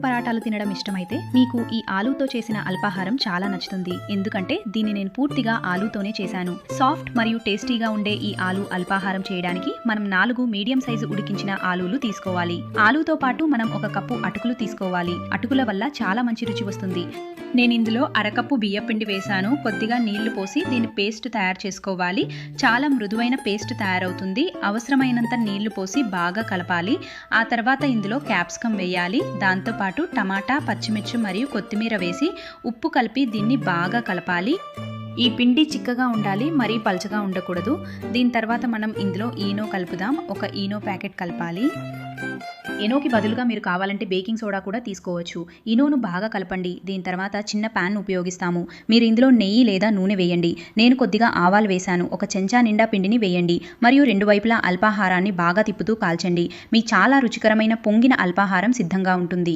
పరాటాలు తినడం ఇష్టమైతే మీకు ఈ ఆలూతో చేసిన అల్పాహారం చాలా నచ్చుతుంది. ఎందుకంటే దీన్ని నేను పూర్తిగా ఆలూతోనే చేశాను. సాఫ్ట్ మరియు టేస్టీగా ఉండే ఈ ఆలూ అల్పాహారం చేయడానికి మనం 4 మీడియం సైజు ఉడికించిన ఆలూలు తీసుకోవాలి. ఆలూతో పాటు మనం 1 కప్పు అటుకులు తీసుకోవాలి. అటుకుల వల్ల చాలా మంచి రుచి వస్తుంది. నేను ఇందులో అరకప్పు బియ్యపిండి వేశాను. కొద్దిగా నీళ్లు పోసి దీని పేస్ట్ తయారు చేసుకోవాలి. చాలా మృదువైన పేస్ట్ తయారవుతుంది. అవసరమైనంత నీళ్లు పోసి బాగా కలపాలి. ఆ తర్వాత ఇందులో క్యాప్సికం వేయాలి. దాంతోపాటు టమాటా, పచ్చిమిర్చి మరియు కొత్తిమీర వేసి ఉప్పు కలిపి దీన్ని బాగా కలపాలి. ఈ పిండి చిక్కగా ఉండాలి, మరీ పల్చగా ఉండకూడదు. దీని తర్వాత మనం ఇందులో ఈనో కలుపుదాం. 1 ఈనో ప్యాకెట్ కలపాలి. ఈనోకి బదులుగా మీరు కావాలంటే బేకింగ్ సోడా కూడా తీసుకోవచ్చు. ఈనోను బాగా కలపండి. దీని తర్వాత చిన్న ప్యాన్ ఉపయోగిస్తాము. మీరు ఇందులో నెయ్యి లేదా నూనె వేయండి. నేను కొద్దిగా ఆవాలు వేశాను. 1 చెంచా నిండా పిండిని వేయండి మరియు 2 వైపులా అల్పాహారాన్ని బాగా తిప్పుతూ కాల్చండి. మీ చాలా రుచికరమైన పొంగిన అల్పాహారం సిద్ధంగా ఉంటుంది.